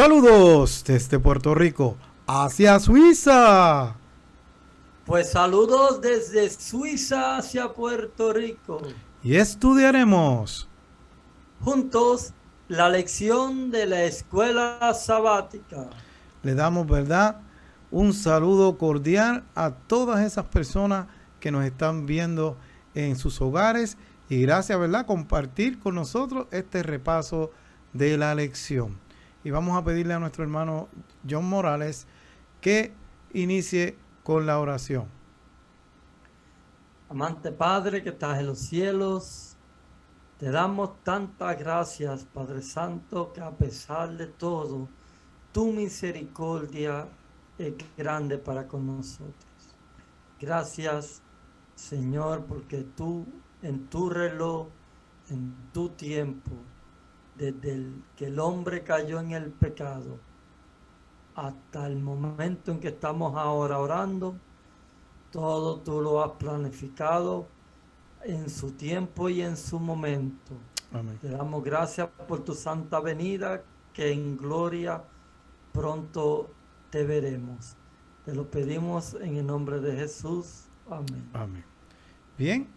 Saludos desde Puerto Rico hacia Suiza. Pues saludos desde Suiza hacia Puerto Rico. Y estudiaremos. Juntos, la lección de la escuela sabática. Le damos, ¿verdad?, un saludo cordial a todas esas personas que nos están viendo en sus hogares. Y gracias, ¿verdad?, compartir con nosotros este repaso de la lección. Y vamos a pedirle a nuestro hermano John Morales que inicie con la oración. Amante Padre que estás en los cielos, te damos tantas gracias, Padre Santo, que a pesar de todo, tu misericordia es grande para con nosotros. Gracias, Señor, porque tú, en tu reloj, en tu tiempo, desde que el hombre cayó en el pecado, hasta el momento en que estamos ahora orando, todo tú lo has planificado en su tiempo y en su momento. Amén. Te damos gracias por tu santa venida, que en gloria pronto te veremos. Te lo pedimos en el nombre de Jesús. Amén. Amén. Bien,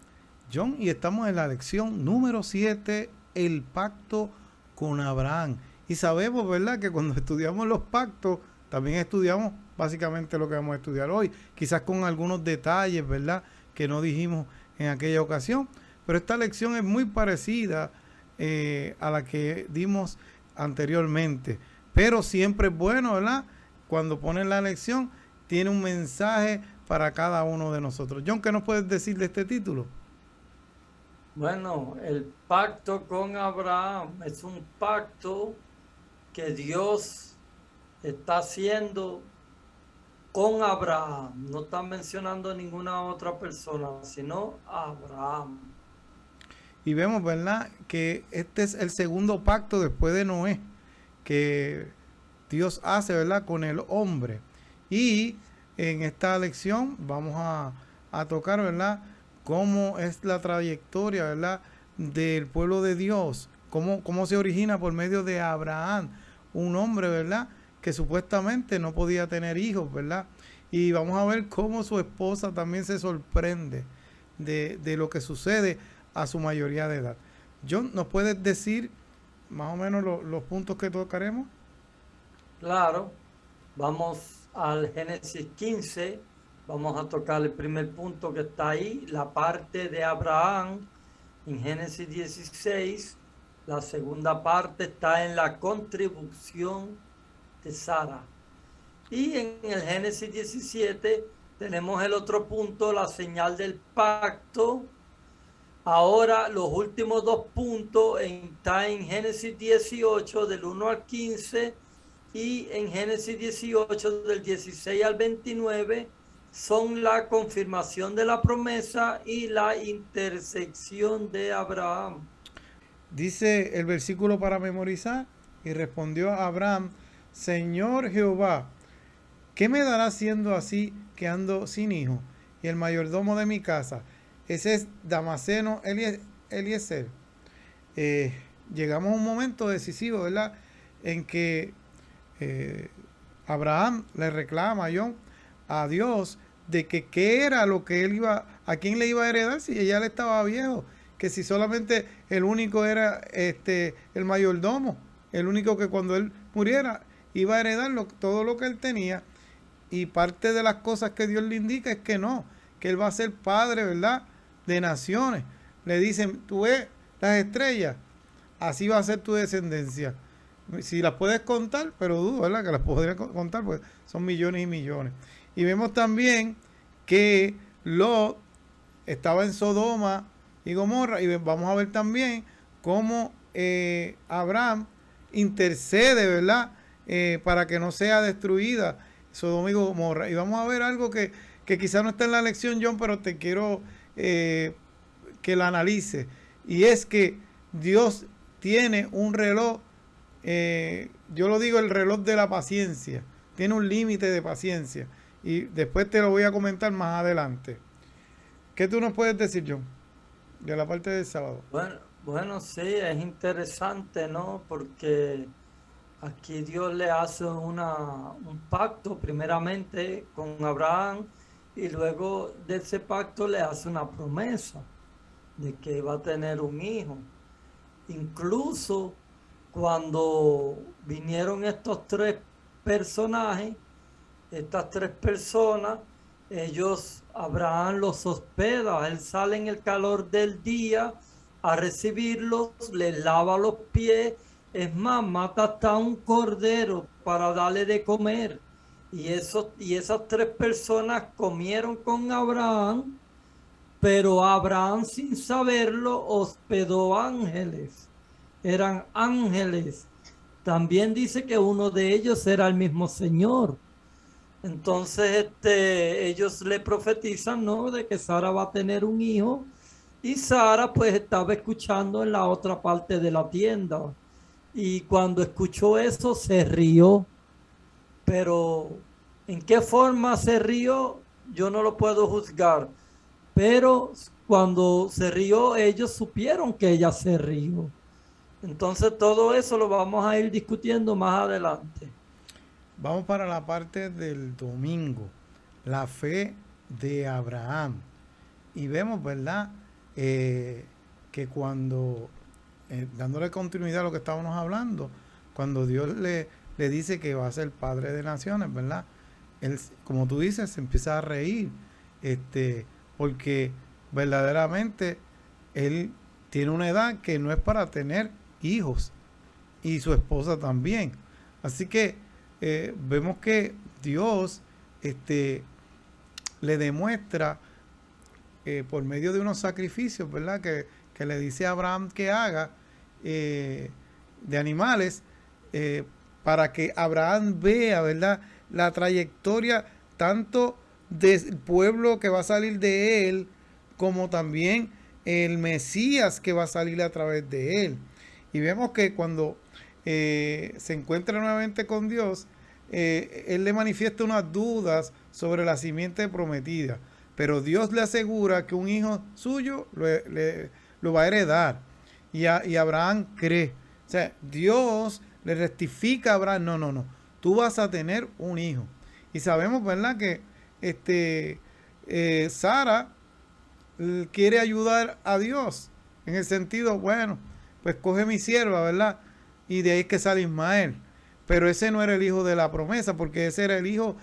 John, y estamos en la lección número 7, el pacto con Abraham. Y sabemos, ¿verdad?, que cuando estudiamos los pactos, también estudiamos básicamente lo que vamos a estudiar hoy, quizás con algunos detalles, ¿verdad?, que no dijimos en aquella ocasión. Pero esta lección es muy parecida a la que dimos anteriormente. Pero siempre es bueno, ¿verdad?, cuando ponen la lección, tiene un mensaje para cada uno de nosotros. John, ¿qué nos puedes decir de este título? Bueno, el pacto con Abraham es un pacto que Dios está haciendo con Abraham. No está mencionando a ninguna otra persona, sino a Abraham. Y vemos, ¿verdad?, que este es el segundo pacto después de Noé, que Dios hace, ¿verdad?, con el hombre. Y en esta lección vamos a tocar, ¿verdad?, cómo es la trayectoria, ¿verdad?, del pueblo de Dios, cómo se origina por medio de Abraham, un hombre, ¿verdad?, que supuestamente no podía tener hijos, ¿verdad? Y vamos a ver cómo su esposa también se sorprende de lo que sucede a su mayoría de edad. John, ¿nos puedes decir más o menos los puntos que tocaremos? Claro, vamos al Génesis 15, vamos a tocar el primer punto que está ahí, la parte de Abraham en Génesis 16, la segunda parte está en la contribución de Sara. Y en el Génesis 17 tenemos el otro punto, la señal del pacto. Ahora los últimos dos puntos están en Génesis 18 del 1 al 15 y en Génesis 18 del 16 al 29 son la confirmación de la promesa y la intersección de Abraham. Dice el versículo para memorizar: y respondió a Abraham: Señor Jehová, ¿qué me dará siendo así que ando sin hijo? Y el mayordomo de mi casa, ese es Damaseno Eliezer. Llegamos a un momento decisivo, ¿verdad?, en que eh, Abraham le reclama a Dios de que qué era lo que él iba, a quién le iba a heredar si ella le estaba viejo, que si solamente el único era el mayordomo, el único que cuando él muriera iba a heredar todo lo que él tenía. Y parte de las cosas que Dios le indica es que no, que él va a ser padre, ¿verdad?, de naciones. Le dicen, tú ves las estrellas, así va a ser tu descendencia. Si las puedes contar, pero dudo, ¿verdad?, que las podría contar, pues son millones y millones. Y vemos también que Lot estaba en Sodoma y Gomorra, y vamos a ver también cómo Abraham intercede, ¿verdad?, para que no sea destruida Sodoma y Gomorra. Y vamos a ver algo que quizá no está en la lección, John, pero te quiero que la analice. Y es que Dios tiene un reloj, yo lo digo, el reloj de la paciencia. Tiene un límite de paciencia. Y después te lo voy a comentar más adelante. ¿Qué tú nos puedes decir, John, de la parte del sábado? Bueno, sí, es interesante, ¿no? Porque Aquí Dios le hace un pacto primeramente con Abraham y luego de ese pacto le hace una promesa de que va a tener un hijo. Incluso cuando vinieron estos tres personajes, estas tres personas, Abraham los hospeda, él sale en el calor del día a recibirlos, les lava los pies, es más, mata hasta un cordero para darle de comer. Y esas tres personas comieron con Abraham, pero Abraham, sin saberlo, hospedó ángeles. Eran ángeles. También dice que uno de ellos era el mismo Señor. Entonces, ellos le profetizan, ¿no? De que Sara va a tener un hijo. Y Sara, pues, estaba escuchando en la otra parte de la tienda. Y cuando escuchó eso, se rió. Pero, ¿en qué forma se rió? Yo no lo puedo juzgar. Pero cuando se rió, ellos supieron que ella se rió. Entonces todo eso lo vamos a ir discutiendo más adelante. Vamos para la parte del domingo, la fe de Abraham. Y vemos, ¿verdad? Que cuando, dándole continuidad a lo que estábamos hablando, cuando Dios le dice que va a ser padre de naciones, ¿verdad? Él, como tú dices, se empieza a reír, porque verdaderamente él tiene una edad que no es para tener hijos, y su esposa también. Así que vemos que Dios le demuestra por medio de unos sacrificios, ¿verdad? Que le dice a Abraham que haga de animales, para que Abraham vea, ¿verdad?, la trayectoria tanto del pueblo que va a salir de él, como también el Mesías que va a salir a través de él. Y vemos que cuando se encuentra nuevamente con Dios, él le manifiesta unas dudas sobre la simiente prometida, pero Dios le asegura que un hijo suyo lo va a heredar, y Abraham cree. O sea, Dios le rectifica a Abraham: no, tú vas a tener un hijo. Y sabemos, ¿verdad?, que Sara quiere ayudar a Dios, en el sentido, bueno, pues coge mi sierva, ¿verdad? Y de ahí es que sale Ismael. Pero ese no era el hijo de la promesa, porque ese era el hijo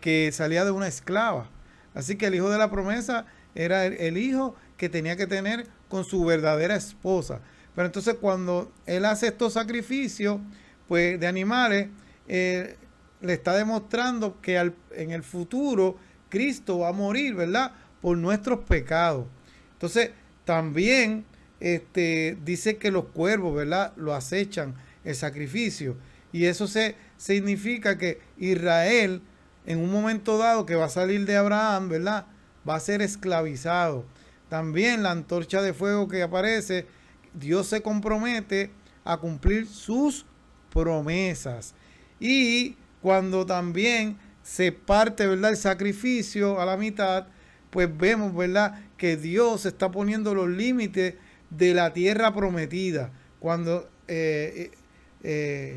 que salía de una esclava. Así que el hijo de la promesa era el hijo que tenía que tener con su verdadera esposa. Pero entonces cuando él hace estos sacrificios, pues, de animales, le está demostrando que en el futuro Cristo va a morir, ¿verdad?, por nuestros pecados. Entonces también dice que los cuervos, ¿verdad?, lo acechan el sacrificio. Y eso significa que Israel, en un momento dado que va a salir de Abraham, ¿verdad?, va a ser esclavizado. También la antorcha de fuego que aparece, Dios se compromete a cumplir sus promesas. Y cuando también se parte, ¿verdad?, el sacrificio a la mitad, pues vemos, ¿verdad?, que Dios está poniendo los límites de la tierra prometida.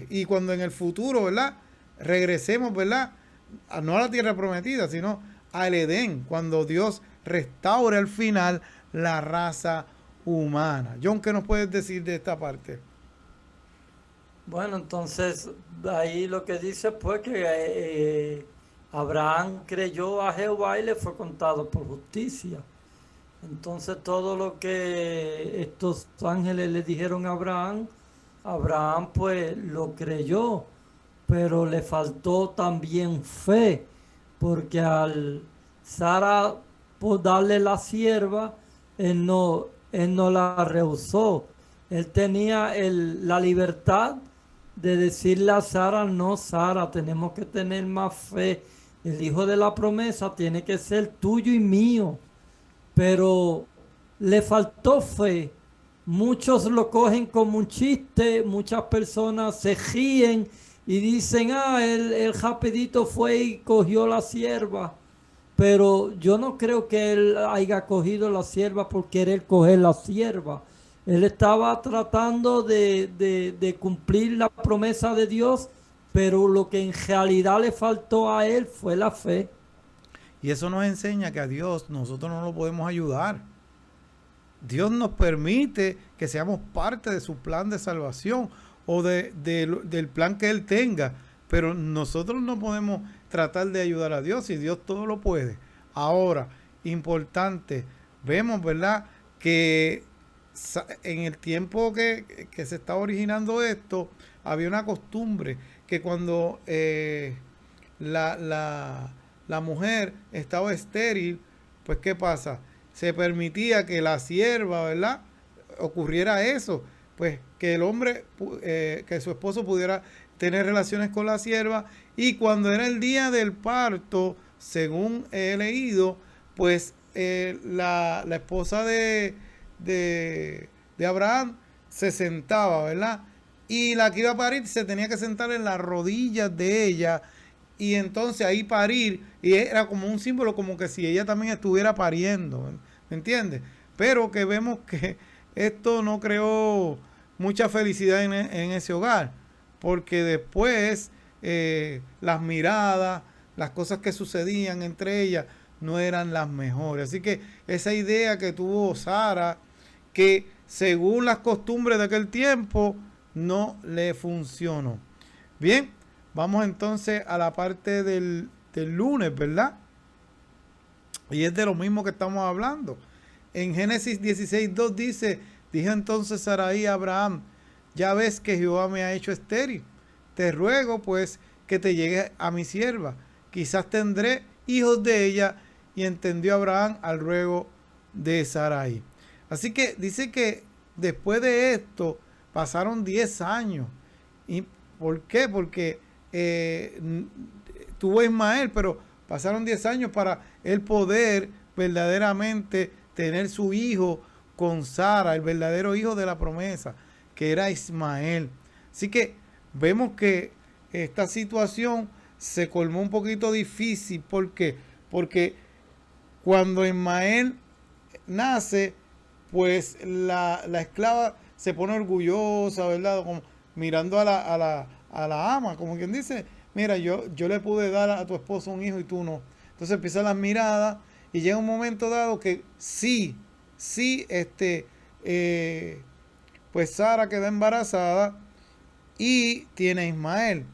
Y cuando en el futuro, ¿verdad?, regresemos, ¿verdad?, no a la tierra prometida, sino al Edén, cuando Dios restaure al final la raza humana. John, ¿qué nos puedes decir de esta parte? Bueno, entonces ahí lo que dice pues que Abraham creyó a Jehová y le fue contado por justicia. Entonces todo lo que estos ángeles le dijeron a Abraham, Abraham pues lo creyó, pero le faltó también fe, porque al Sara por darle la sierva, él no la rehusó. Él tenía la libertad de decirle a Sara: no, Sara, tenemos que tener más fe. El hijo de la promesa tiene que ser tuyo y mío. Pero le faltó fe. Muchos lo cogen como un chiste, muchas personas se ríen y dicen: el rapidito fue y cogió la sierva. Pero yo no creo que él haya cogido la sierva por querer coger la sierva. Él estaba tratando de cumplir la promesa de Dios, pero lo que en realidad le faltó a él fue la fe. Y eso nos enseña que a Dios nosotros no lo podemos ayudar. Dios nos permite que seamos parte de su plan de salvación o del plan que Él tenga, pero nosotros no podemos tratar de ayudar a Dios y Dios todo lo puede. Ahora, importante, vemos, ¿verdad?, que en el tiempo que se está originando esto, había una costumbre que cuando la, la, la mujer estaba estéril, pues ¿qué pasa? Se permitía que la sierva, ¿verdad?, ocurriera eso, pues que el hombre, que su esposo pudiera tener relaciones con la sierva, y cuando era el día del parto, según he leído, pues la esposa de Abraham se sentaba, ¿verdad? Y la que iba a parir se tenía que sentar en las rodillas de ella y entonces ahí parir, y era como un símbolo como que si ella también estuviera pariendo, ¿me entiendes? Pero que vemos que esto no creó mucha felicidad en ese hogar, porque después las miradas, las cosas que sucedían entre ellas no eran las mejores. Así que esa idea que tuvo Sara, que según las costumbres de aquel tiempo, no le funcionó. Bien, vamos entonces a la parte del lunes, ¿verdad? Y es de lo mismo que estamos hablando. En Génesis 16:2 dice, dijo entonces Sarai a Abraham, ya ves que Jehová me ha hecho estéril. Te ruego pues que te llegue a mi sierva. Quizás tendré hijos de ella. Y entendió Abraham al ruego de Sarai. Así que dice que después de esto pasaron 10 años. ¿Y por qué? Porque tuvo Ismael, pero pasaron 10 años para él poder verdaderamente tener su hijo con Sara, el verdadero hijo de la promesa, que era Ismael. Así que vemos que esta situación se colmó un poquito difícil. ¿Por qué? Porque cuando Ismael nace, pues la esclava se pone orgullosa, ¿verdad? Como mirando a la ama, como quien dice, mira, yo le pude dar a tu esposo un hijo y tú no. Entonces empiezan las miradas y llega un momento dado que sí, pues Sara queda embarazada y tiene a Ismael.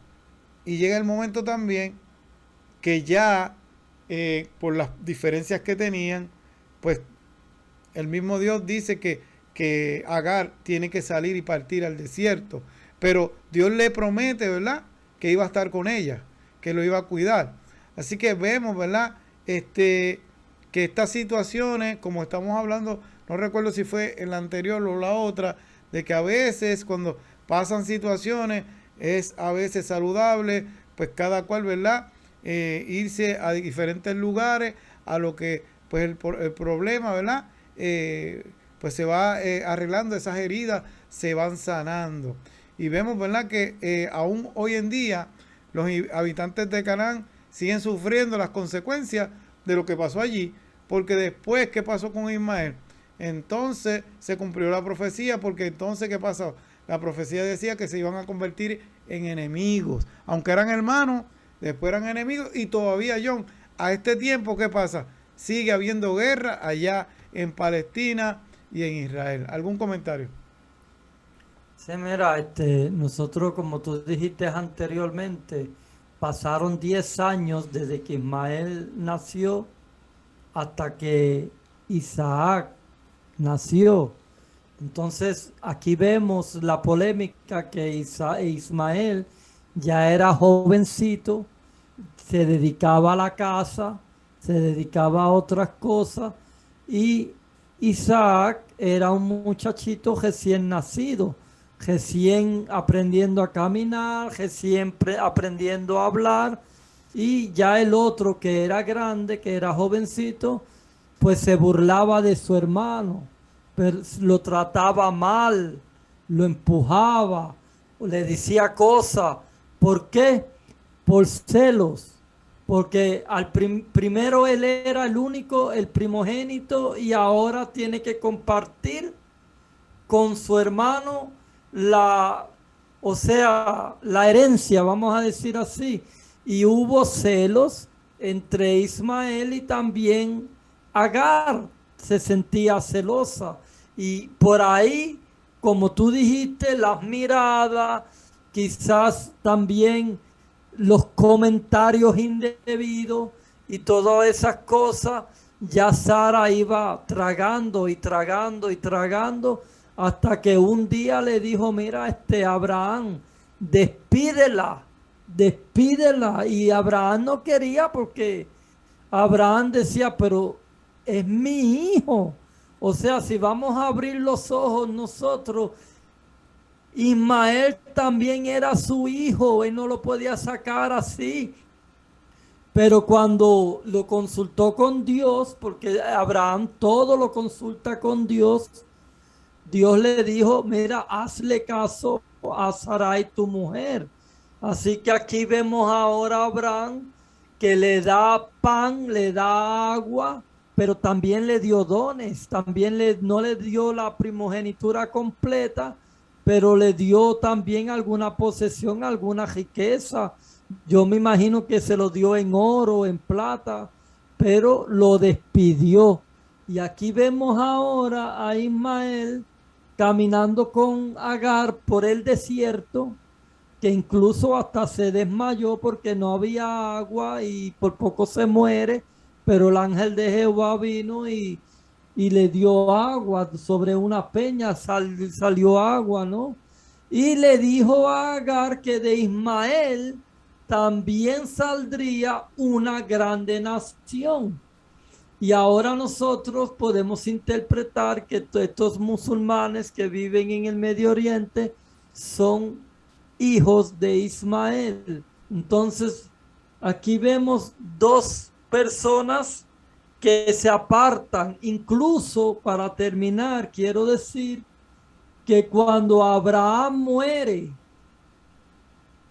Y llega el momento también que ya, por las diferencias que tenían, pues el mismo Dios dice que Agar tiene que salir y partir al desierto. Pero Dios le promete, ¿verdad?, que iba a estar con ella, que lo iba a cuidar. Así que vemos, ¿verdad?, que estas situaciones, como estamos hablando, no recuerdo si fue en la anterior o la otra, de que a veces cuando pasan situaciones es a veces saludable, pues cada cual, ¿verdad?, irse a diferentes lugares, a lo que pues el problema, ¿verdad?, pues se va arreglando, esas heridas se van sanando. Y vemos, ¿verdad?, que aún hoy en día los habitantes de Canaán siguen sufriendo las consecuencias de lo que pasó allí, porque después, ¿qué pasó con Ismael? Entonces se cumplió la profecía, porque entonces, ¿qué pasó? La profecía decía que se iban a convertir en enemigos, aunque eran hermanos, después eran enemigos, y todavía, John, a este tiempo, ¿qué pasa? Sigue habiendo guerra allá en Palestina y en Israel. ¿Algún comentario? Sí, mira, nosotros, como tú dijiste anteriormente, pasaron 10 años desde que Ismael nació hasta que Isaac nació. Entonces, aquí vemos la polémica que Ismael ya era jovencito, se dedicaba a la casa, se dedicaba a otras cosas, y Isaac era un muchachito recién nacido, recién aprendiendo a caminar, recién aprendiendo a hablar, y ya el otro que era grande, que era jovencito, pues se burlaba de su hermano, pero lo trataba mal, lo empujaba, le decía cosas. ¿Por qué? Por celos. Porque primero él era el único, el primogénito, y ahora tiene que compartir con su hermano o sea, la herencia, vamos a decir así. Y hubo celos entre Ismael y también Agar se sentía celosa. Y por ahí, como tú dijiste, las miradas, quizás también los comentarios indebidos y todas esas cosas, ya Sara iba tragando y tragando y tragando hasta que un día le dijo, mira, Abraham, despídela, despídela. Y Abraham no quería porque Abraham decía, pero es mi hijo. O sea, si vamos a abrir los ojos nosotros, Ismael también era su hijo, él no lo podía sacar así. Pero cuando lo consultó con Dios, porque Abraham todo lo consulta con Dios, Dios le dijo, mira, hazle caso a Sarai, tu mujer. Así que aquí vemos ahora a Abraham que le da pan, le da agua, pero también le dio dones. También no le dio la primogenitura completa, pero le dio también alguna posesión, alguna riqueza. Yo me imagino que se lo dio en oro, en plata, pero lo despidió. Y aquí vemos ahora a Ismael caminando con Agar por el desierto, que incluso hasta se desmayó porque no había agua y por poco se muere, pero el ángel de Jehová vino y le dio agua sobre una peña, salió agua, ¿no? Y le dijo a Agar que de Ismael también saldría una grande nación. Y ahora nosotros podemos interpretar que estos musulmanes que viven en el Medio Oriente son hijos de Ismael. Entonces, aquí vemos dos personas que se apartan. Incluso, para terminar, quiero decir que cuando Abraham muere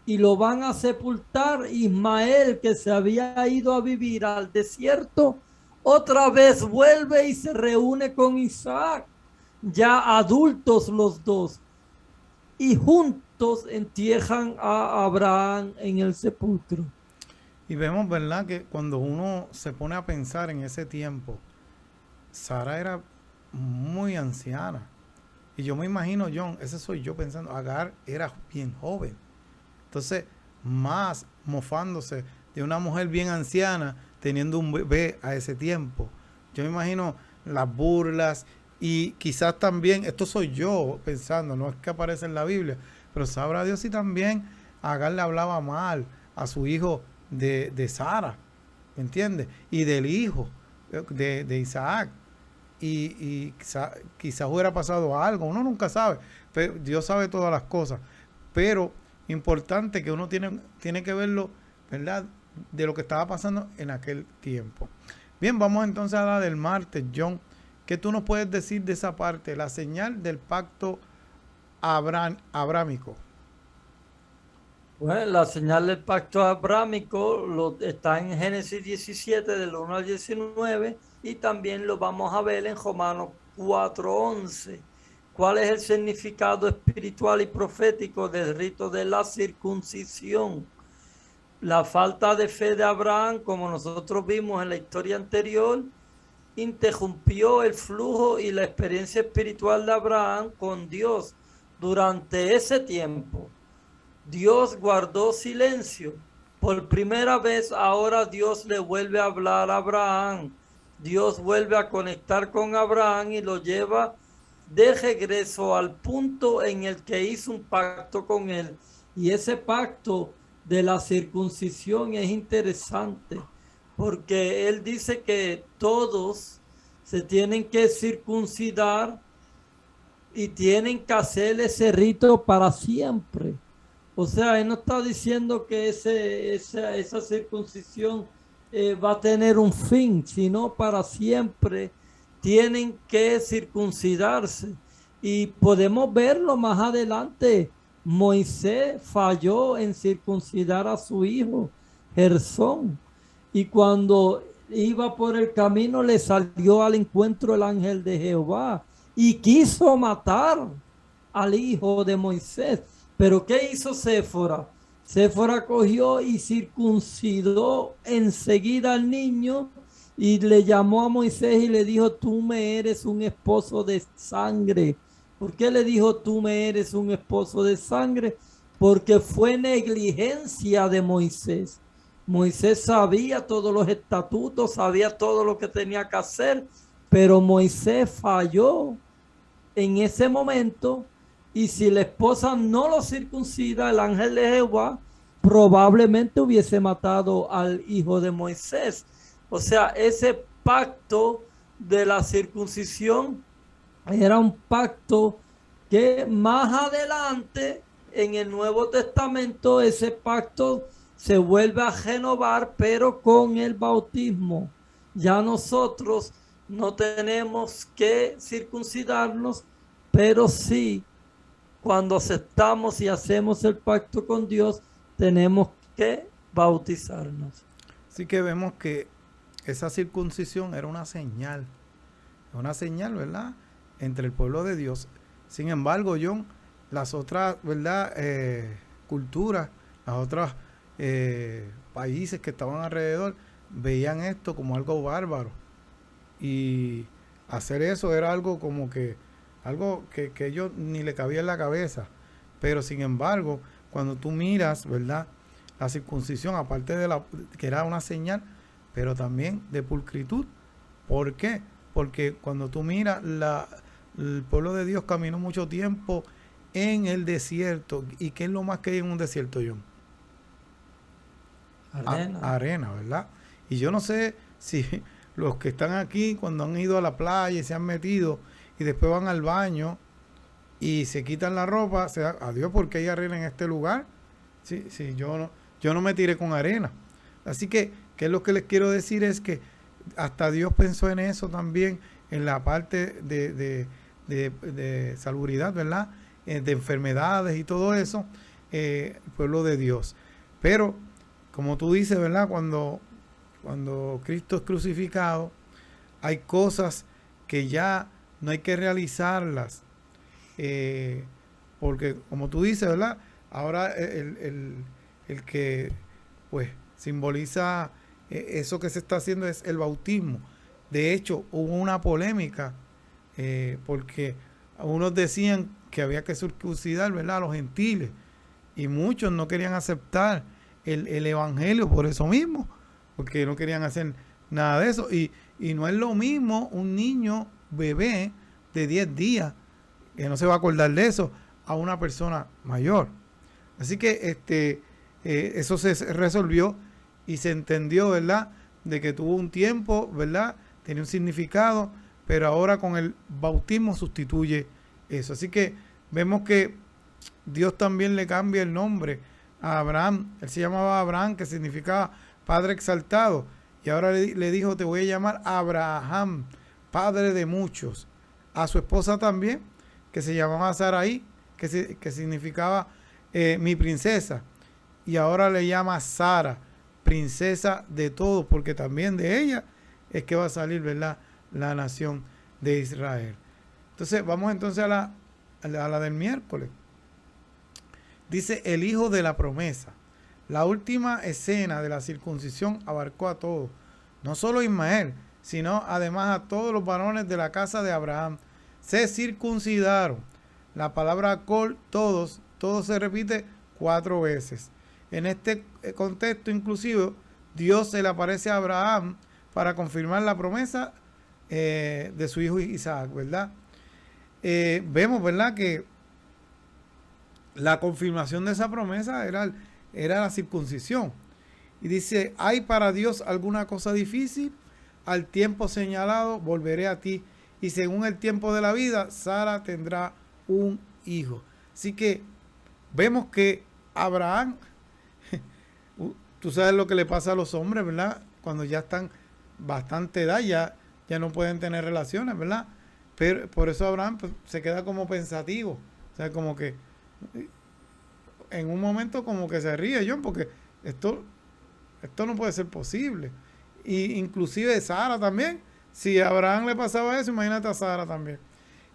y lo van a sepultar, Ismael, que se había ido a vivir al desierto, otra vez vuelve y se reúne con Isaac, ya adultos los dos, y juntos entierran a Abraham en el sepulcro. Y vemos, ¿verdad?, que cuando uno se pone a pensar en ese tiempo, Sara era muy anciana. Y yo me imagino, John, ese soy yo pensando, Agar era bien joven. Entonces, más mofándose de una mujer bien anciana teniendo un bebé a ese tiempo. Yo me imagino las burlas y quizás también, esto soy yo pensando, no es que aparece en la Biblia, pero sabrá Dios si también Agar le hablaba mal a su hijo de Sara, ¿me entiendes? Y del hijo de Isaac. Y quizás hubiera pasado algo, uno nunca sabe, pero Dios sabe todas las cosas. Pero importante que uno tiene que verlo, ¿verdad?, de lo que estaba pasando en aquel tiempo. Bien, vamos entonces a la del martes, John. ¿Qué tú nos puedes decir de esa parte? La señal del pacto abrámico. Bueno, la señal del pacto abrámico está en Génesis 17, del 1 al 19, y también lo vamos a ver en Romanos 4:11. ¿Cuál es el significado espiritual y profético del rito de la circuncisión? La falta de fe de Abraham, como nosotros vimos en la historia anterior, interrumpió el flujo y la experiencia espiritual de Abraham con Dios durante ese tiempo. Dios guardó silencio. Por primera vez ahora Dios le vuelve a hablar a Abraham. Dios vuelve a conectar con Abraham y lo lleva de regreso al punto en el que hizo un pacto con él. Y ese pacto de la circuncisión es interesante porque él dice que todos se tienen que circuncidar y tienen que hacer ese rito para siempre. O sea, él no está diciendo que esa circuncisión va a tener un fin, sino para siempre tienen que circuncidarse. Y podemos verlo más adelante. Moisés falló en circuncidar a su hijo, Gersón. Y cuando iba por el camino le salió al encuentro el ángel de Jehová y quiso matar al hijo de Moisés. Pero ¿qué hizo Séfora? Séfora cogió y circuncidó enseguida al niño y le llamó a Moisés y le dijo, tú me eres un esposo de sangre. ¿Por qué le dijo, tú me eres un esposo de sangre? Porque fue negligencia de Moisés. Moisés sabía todos los estatutos, sabía todo lo que tenía que hacer, pero Moisés falló en ese momento, y si la esposa no lo circuncida, el ángel de Jehová probablemente hubiese matado al hijo de Moisés. O sea, ese pacto de la circuncisión era un pacto que más adelante en el Nuevo Testamento ese pacto se vuelve a renovar, pero con el bautismo. Ya nosotros no tenemos que circuncidarnos, pero sí, cuando aceptamos y hacemos el pacto con Dios, tenemos que bautizarnos. Así que vemos que esa circuncisión era una señal, ¿verdad? Entre el pueblo de Dios. Sin embargo, John, las otras, ¿verdad? Culturas, las otras países que estaban alrededor, veían esto como algo bárbaro. Y hacer eso era algo como que, algo que ellos ni le cabía en la cabeza. Pero sin embargo, cuando tú miras, ¿verdad? La circuncisión, aparte de que era una señal, pero también de pulcritud. ¿Por qué? Porque cuando tú miras, el pueblo de Dios caminó mucho tiempo en el desierto. ¿Y qué es lo más que hay en un desierto, John? Arena. Arena, ¿verdad? Y yo no sé si los que están aquí, cuando han ido a la playa y se han metido y después van al baño y se quitan la ropa, se da, adiós, porque hay arena en este lugar. Sí, sí, yo no me tiré con arena. Así que es lo que les quiero decir es que hasta Dios pensó en eso también, en la parte de salubridad, ¿verdad? De enfermedades y todo eso, el pueblo de Dios. Pero, como tú dices, ¿verdad? Cuando Cristo es crucificado, hay cosas que ya no hay que realizarlas. Porque, como tú dices, ¿verdad? Ahora el que, pues, simboliza eso que se está haciendo es el bautismo. De hecho, hubo una polémica porque unos decían que había que circuncidar, ¿verdad?, a los gentiles, y muchos no querían aceptar el evangelio por eso mismo, porque no querían hacer nada de eso. Y no es lo mismo un niño bebé de 10 días, que no se va a acordar de eso, a una persona mayor. Así que eso se resolvió y se entendió, ¿verdad?, de que tuvo un tiempo, ¿verdad?, tenía un significado, pero ahora con el bautismo sustituye eso. Así que vemos que Dios también le cambia el nombre a Abraham. Él se llamaba Abraham, que significaba Padre exaltado, y ahora le dijo, te voy a llamar Abraham, padre de muchos. A su esposa también, que se llamaba Sarai, que significaba mi princesa, y ahora le llama Sara, princesa de todo, porque también de ella es que va a salir, ¿verdad?, la nación de Israel. Entonces, vamos entonces a la del miércoles. Dice, el hijo de la promesa. La última escena de la circuncisión abarcó a todos, no solo a Ismael, sino además a todos los varones de la casa de Abraham. Se circuncidaron. La palabra col, todos se repite 4 veces. En este contexto inclusive, Dios se le aparece a Abraham para confirmar la promesa de su hijo Isaac, ¿verdad? Vemos, ¿verdad?, que la confirmación de esa promesa era la circuncisión. Y dice, ¿hay para Dios alguna cosa difícil? Al tiempo señalado volveré a ti, y según el tiempo de la vida, Sara tendrá un hijo. Así que vemos que Abraham, tú sabes lo que le pasa a los hombres, ¿verdad? Cuando ya están bastante edad, ya no pueden tener relaciones, ¿verdad? Pero por eso Abraham, pues, se queda como pensativo. O sea, como que en un momento como que se ríe, John, porque esto no puede ser posible. Y inclusive Sara también. Si a Abraham le pasaba eso, imagínate a Sara también.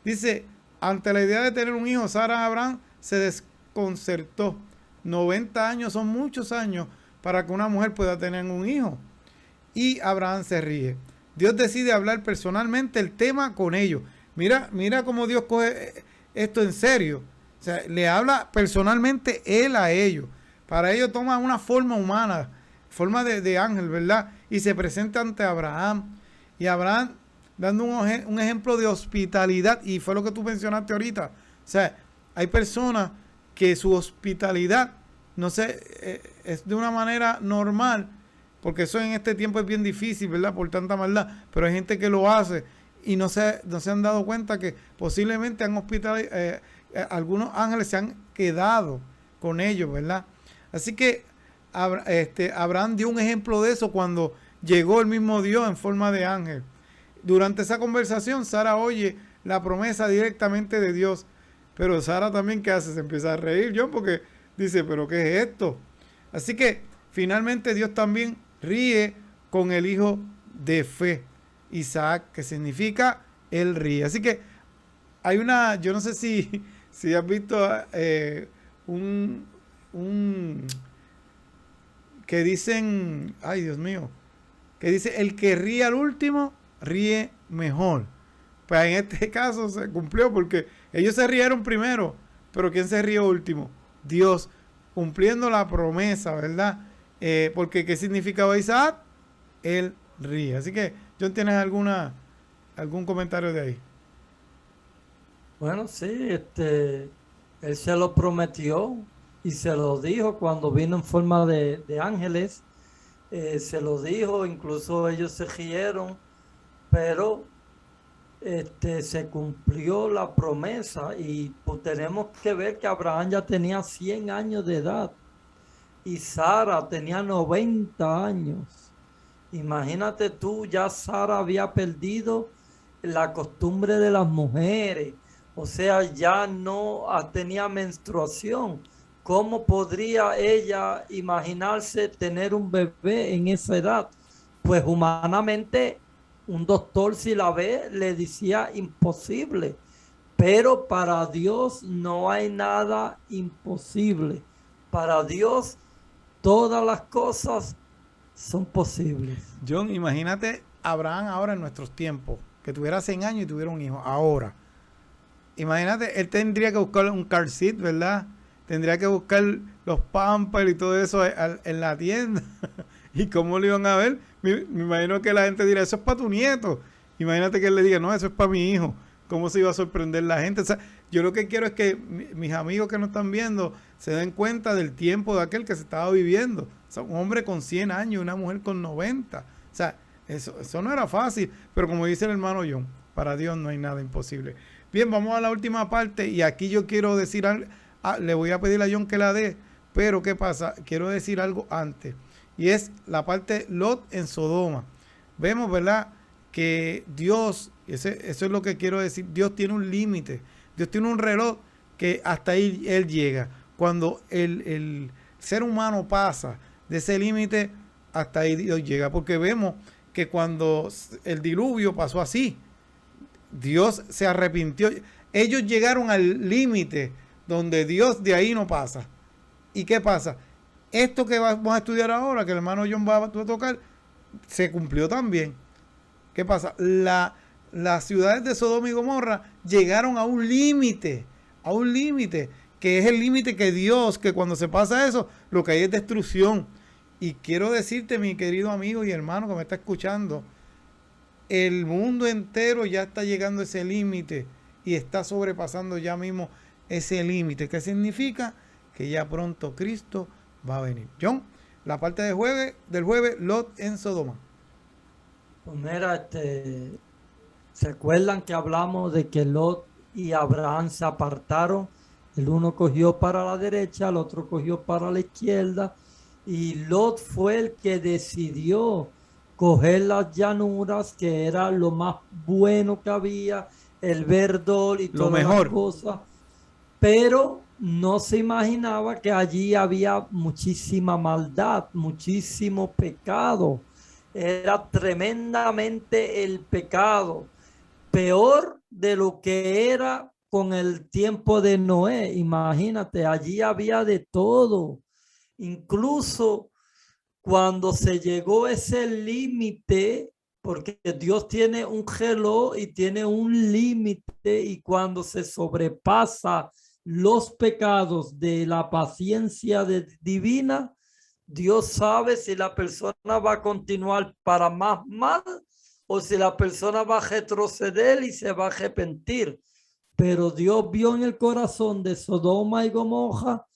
Dice, ante la idea de tener un hijo, Sara Abraham se desconcertó. 90 años son muchos años para que una mujer pueda tener un hijo. Y Abraham se ríe. Dios decide hablar personalmente el tema con ellos. Mira cómo Dios coge esto en serio. O sea, le habla personalmente él a ellos. Para ello toma una forma humana, forma de ángel, ¿verdad? Y se presenta ante Abraham. Y Abraham dando un ejemplo de hospitalidad. Y fue lo que tú mencionaste ahorita. O sea, hay personas que su hospitalidad, no sé, es de una manera normal, porque eso en este tiempo es bien difícil, ¿verdad? Por tanta maldad. Pero hay gente que lo hace y no se han dado cuenta que posiblemente algunos ángeles se han quedado con ellos, ¿verdad? Así que Abraham dio un ejemplo de eso cuando llegó el mismo Dios en forma de ángel. Durante esa conversación, Sara oye la promesa directamente de Dios. Pero Sara también, ¿qué hace? Se empieza a reír, John, porque dice, ¿pero qué es esto? Así que finalmente Dios también ríe con el hijo de fe, Isaac, que significa él ríe. Así que hay yo no sé si has visto que dicen, ay Dios mío, que dice, el que ríe al último, ríe mejor. Pues en este caso se cumplió porque ellos se rieron primero, pero ¿quién se rió último? Dios, cumpliendo la promesa, ¿verdad? Porque ¿qué significaba Isaac? Él ríe. Así que, John, ¿tienes algún comentario de ahí? Bueno, sí, él se lo prometió y se lo dijo cuando vino en forma de ángeles. Se lo dijo, incluso ellos se rieron, pero se cumplió la promesa y pues, tenemos que ver que Abraham ya tenía 100 años de edad y Sara tenía 90 años. Imagínate tú, ya Sara había perdido la costumbre de las mujeres, o sea, ya no tenía menstruación. ¿Cómo podría ella imaginarse tener un bebé en esa edad? Pues humanamente un doctor, si la ve, le decía imposible, pero para Dios no hay nada imposible. Para Dios todas las cosas son posibles. John, imagínate Abraham ahora en nuestros tiempos, que tuviera 100 años y tuviera un hijo ahora. Imagínate, él tendría que buscar un car seat, ¿verdad? Tendría que buscar los pampers y todo eso en la tienda. ¿Y cómo lo iban a ver? Me imagino que la gente dirá, eso es para tu nieto. Imagínate que él le diga, no, eso es para mi hijo. ¿Cómo se iba a sorprender la gente? O sea, yo lo que quiero es que mis amigos que nos están viendo se den cuenta del tiempo de aquel que se estaba viviendo. O sea, un hombre con 100 años y una mujer con 90. O sea, eso no era fácil. Pero como dice el hermano John, para Dios no hay nada imposible. Bien, vamos a la última parte y aquí yo quiero decir algo. Le voy a pedir a John que la dé, pero ¿qué pasa? Quiero decir algo antes. Y es la parte Lot en Sodoma. Vemos, ¿verdad? Que Dios, eso es lo que quiero decir, Dios tiene un límite. Dios tiene un reloj que hasta ahí Él llega. Cuando el ser humano pasa de ese límite, hasta ahí Dios llega. Porque vemos que cuando el diluvio pasó así, Dios se arrepintió. Ellos llegaron al límite donde Dios de ahí no pasa. ¿Y qué pasa? Esto que vamos a estudiar ahora, que el hermano John va a tocar, se cumplió también. ¿Qué pasa? Las ciudades de Sodoma y Gomorra llegaron a un límite, que es el límite que Dios, que cuando se pasa eso, lo que hay es destrucción. Y quiero decirte, mi querido amigo y hermano que me está escuchando, el mundo entero ya está llegando a ese límite y está sobrepasando ya mismo ese límite. ¿Qué significa? Que ya pronto Cristo va a venir. John, la parte del jueves, Lot en Sodoma. Pues mira, ¿se acuerdan que hablamos de que Lot y Abraham se apartaron? El uno cogió para la derecha, el otro cogió para la izquierda, y Lot fue el que decidió coger las llanuras, que era lo más bueno que había, el verdor y todas las cosas, pero no se imaginaba que allí había muchísima maldad, muchísimo pecado. Era tremendamente el pecado. peor de lo que era con el tiempo de Noé. Imagínate, allí había de todo. Incluso cuando se llegó ese límite, porque Dios tiene un reloj y tiene un límite, y cuando se sobrepasa los pecados de la paciencia divina, Dios sabe si la persona va a continuar para más mal o si la persona va a retroceder y se va a arrepentir. Pero Dios vio en el corazón de Sodoma y Gomorra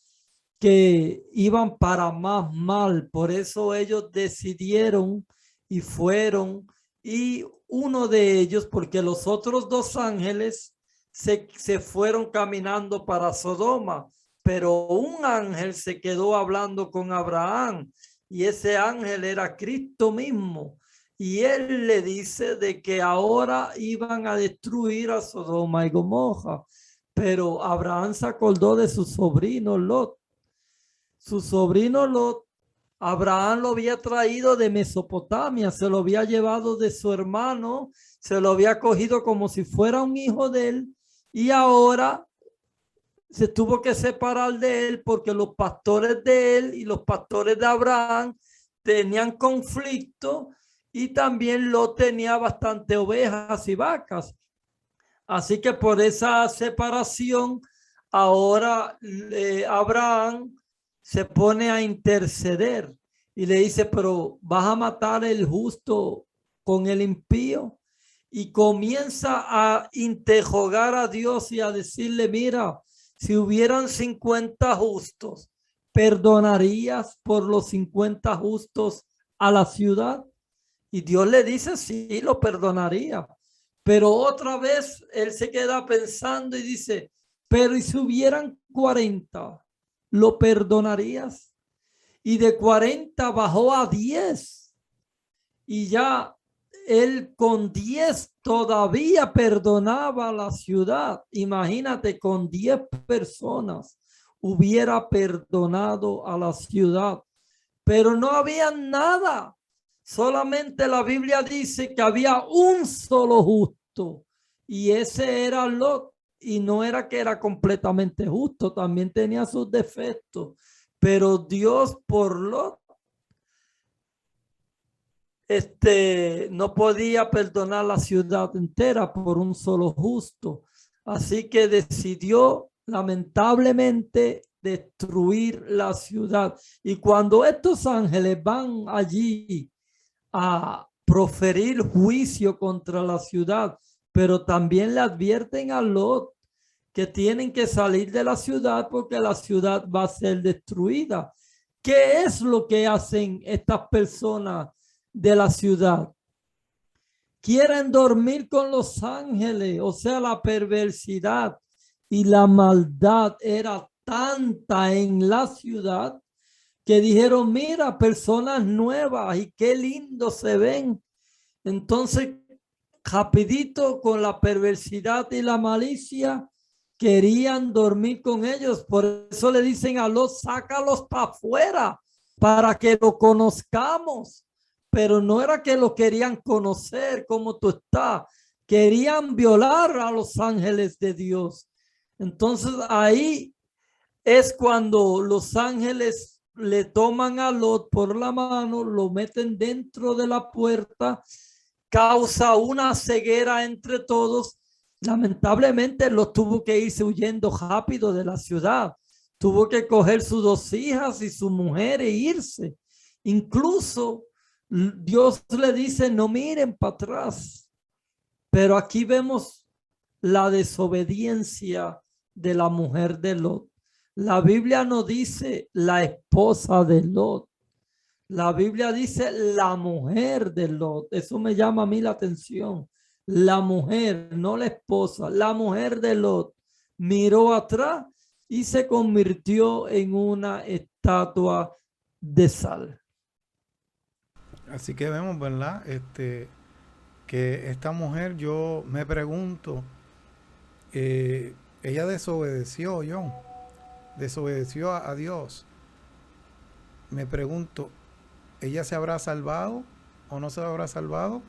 que iban para más mal. Por eso ellos decidieron y fueron, y uno de ellos, porque los otros dos ángeles se fueron caminando para Sodoma, pero un ángel se quedó hablando con Abraham, y ese ángel era Cristo mismo. Y él le dice de que ahora iban a destruir a Sodoma y Gomorra. Pero Abraham se acordó de su sobrino Lot. Su sobrino Lot, Abraham lo había traído de Mesopotamia, se lo había llevado de su hermano, se lo había cogido como si fuera un hijo de él, y ahora se tuvo que separar de él porque los pastores de él y los pastores de Abraham tenían conflicto, y también Lot tenía bastante ovejas y vacas. Así que por esa separación, ahora Abraham se pone a interceder y le dice, pero ¿vas a matar el justo con el impío? Y comienza a interrogar a Dios y a decirle, mira, si hubieran 50 justos, ¿perdonarías por los 50 justos a la ciudad? Y Dios le dice, sí, lo perdonaría. Pero otra vez él se queda pensando y dice, pero ¿y si hubieran 40? ¿Lo perdonarías? Y de 40 bajó a 10. Y ya él con 10 todavía perdonaba a la ciudad. Imagínate, con 10 personas hubiera perdonado a la ciudad. Pero no había nada. Solamente la Biblia dice que había un solo justo, y ese era Lot. Y no era que era completamente justo, también tenía sus defectos. Pero Dios por Lot, no podía perdonar la ciudad entera por un solo justo. Así que decidió lamentablemente destruir la ciudad. Y cuando estos ángeles van allí a proferir juicio contra la ciudad, pero también le advierten a Lot que tienen que salir de la ciudad porque la ciudad va a ser destruida. ¿Qué es lo que hacen estas personas de la ciudad? Quieren dormir con los ángeles, o sea, la perversidad y la maldad era tanta en la ciudad que dijeron, mira, personas nuevas y qué lindo se ven. Entonces, rapidito, con la perversidad y la malicia, querían dormir con ellos. Por eso le dicen a los, sácalos para afuera para que lo conozcamos. Pero no era que lo querían conocer como tú estás. Querían violar a los ángeles de Dios. Entonces ahí es cuando los ángeles le toman a Lot por la mano, lo meten dentro de la puerta, causa una ceguera entre todos. Lamentablemente Lot tuvo que irse huyendo rápido de la ciudad. Tuvo que coger sus dos hijas y su mujer e irse. Incluso Dios le dice, no miren para atrás. Pero aquí vemos la desobediencia de la mujer de Lot. La Biblia no dice la esposa de Lot. La Biblia dice la mujer de Lot. Eso me llama a mí la atención. La mujer, no la esposa. La mujer de Lot miró atrás y se convirtió en una estatua de sal. Así que vemos, ¿verdad? Que esta mujer, yo me pregunto, ella desobedeció, John, desobedeció a Dios. Me pregunto, ¿ella se habrá salvado o no se habrá salvado?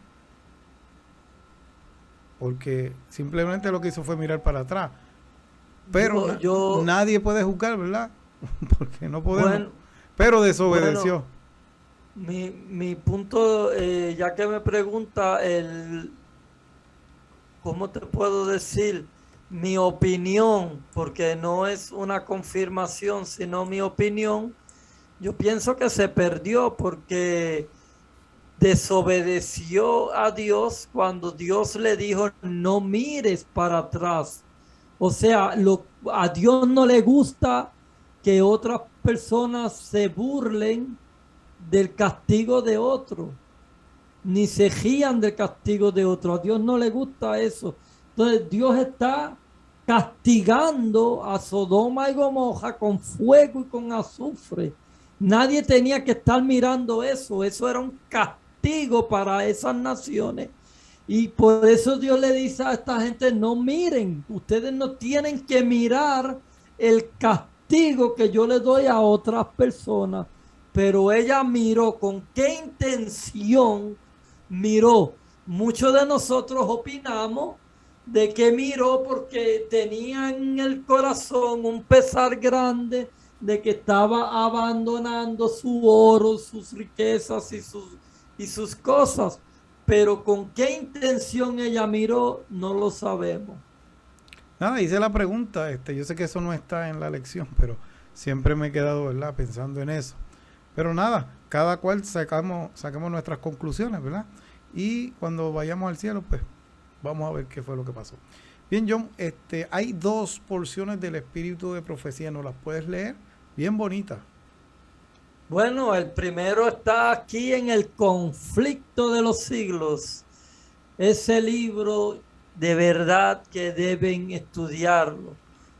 porque simplemente lo que hizo fue mirar para atrás. Pero Yo, nadie puede juzgar, ¿verdad? Porque no podemos. bueno, Pero bueno, desobedeció. mi punto, ya que me pregunta ¿cómo te puedo decir? Mi opinión, porque no es una confirmación, sino mi opinión. Yo pienso que se perdió porque desobedeció a Dios cuando Dios le dijo, no mires para atrás. O sea, a Dios no le gusta que otras personas se burlen del castigo de otro, ni se rían del castigo de otro. A Dios no le gusta eso. Entonces Dios está castigando a Sodoma y Gomorra con fuego y con azufre. Nadie tenía que estar mirando eso. Eso era un castigo para esas naciones. Y por eso Dios le dice a esta gente, no miren, ustedes no tienen que mirar el castigo que yo le doy a otras personas. Pero ella miró con qué intención miró. Muchos de nosotros opinamos de que miró porque tenía en el corazón un pesar grande de que estaba abandonando su oro, sus riquezas y sus cosas. Pero con qué intención ella miró, no lo sabemos. Nada, hice la pregunta. Yo sé que eso no está en la lección, pero siempre me he quedado, ¿verdad?, pensando en eso. Pero nada, cada cual sacamos nuestras conclusiones, ¿verdad? Y cuando vayamos al cielo, pues vamos a ver qué fue lo que pasó. Bien, John, hay dos porciones del espíritu de profecía, ¿no las puedes leer? Bien bonitas. Bueno, el primero está aquí en el conflicto de los siglos. Ese libro de verdad que deben estudiarlo,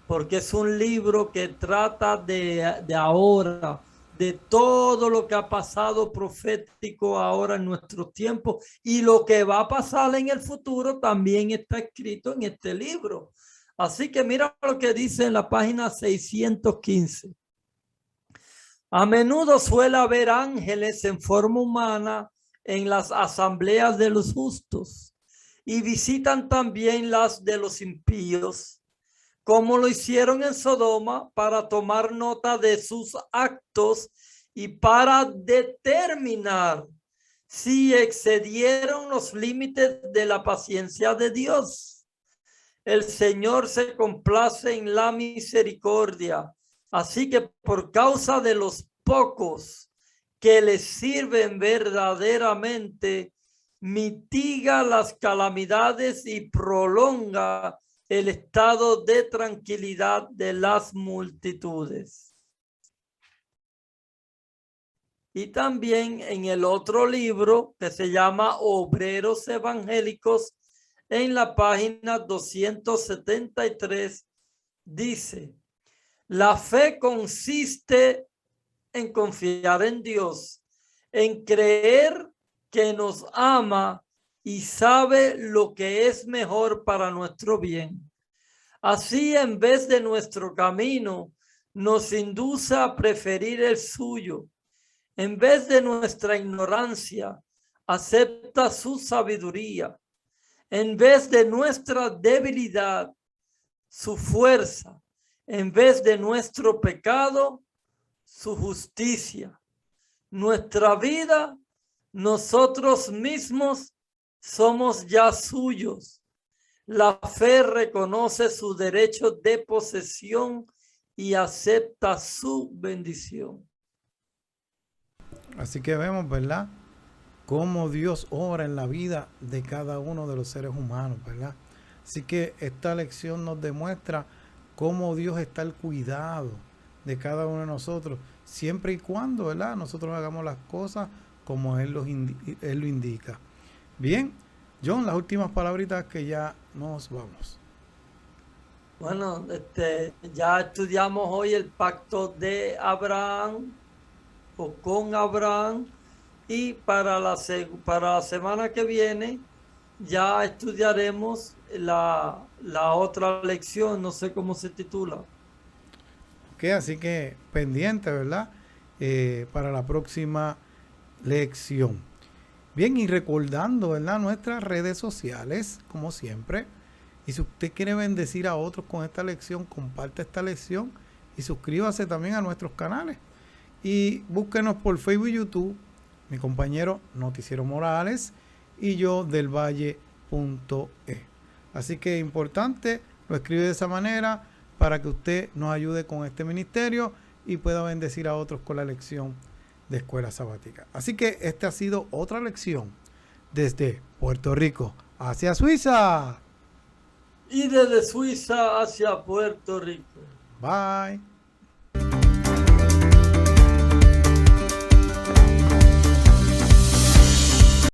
porque es un libro que trata de ahora, de todo lo que ha pasado profético ahora en nuestros tiempos y lo que va a pasar en el futuro también está escrito en este libro. Así que mira lo que dice en la página 615. A menudo suele haber ángeles en forma humana en las asambleas de los justos y visitan también las de los impíos, como lo hicieron en Sodoma para tomar nota de sus actos y para determinar si excedieron los límites de la paciencia de Dios. El Señor se complace en la misericordia. Así que por causa de los pocos que les sirven verdaderamente, mitiga las calamidades y prolonga el estado de tranquilidad de las multitudes. Y también en el otro libro que se llama Obreros Evangélicos, en la página 273, dice: la fe consiste en confiar en Dios, en creer que nos ama y sabe lo que es mejor para nuestro bien. Así, en vez de nuestro camino, nos induce a preferir el suyo. En vez de nuestra ignorancia, acepta su sabiduría. En vez de nuestra debilidad, su fuerza. En vez de nuestro pecado, su justicia. Nuestra vida, nosotros mismos somos ya suyos. La fe reconoce su derecho de posesión y acepta su bendición. Así que vemos, ¿verdad?, cómo Dios obra en la vida de cada uno de los seres humanos, ¿verdad? Así que esta lección nos demuestra cómo Dios está al cuidado de cada uno de nosotros, siempre y cuando, ¿verdad?, nosotros hagamos las cosas como Él lo indica. Bien, John, las últimas palabritas que ya nos vamos. Bueno, ya estudiamos hoy el pacto de Abraham o con Abraham, y para la semana que viene ya estudiaremos la otra lección, no sé cómo se titula. Ok, así que pendiente, ¿verdad?, para la próxima lección. Bien, y recordando, ¿verdad? Nuestras redes sociales, como siempre. Y si usted quiere bendecir a otros con esta lección, comparte esta lección y suscríbase también a nuestros canales. Y búsquenos por Facebook y YouTube, mi compañero Noticiero Morales y yo del Valle.e. Así que es importante, lo escribe de esa manera para que usted nos ayude con este ministerio y pueda bendecir a otros con la lección de Escuela Sabática. Así que esta ha sido otra lección desde Puerto Rico hacia Suiza. Y desde Suiza hacia Puerto Rico. Bye.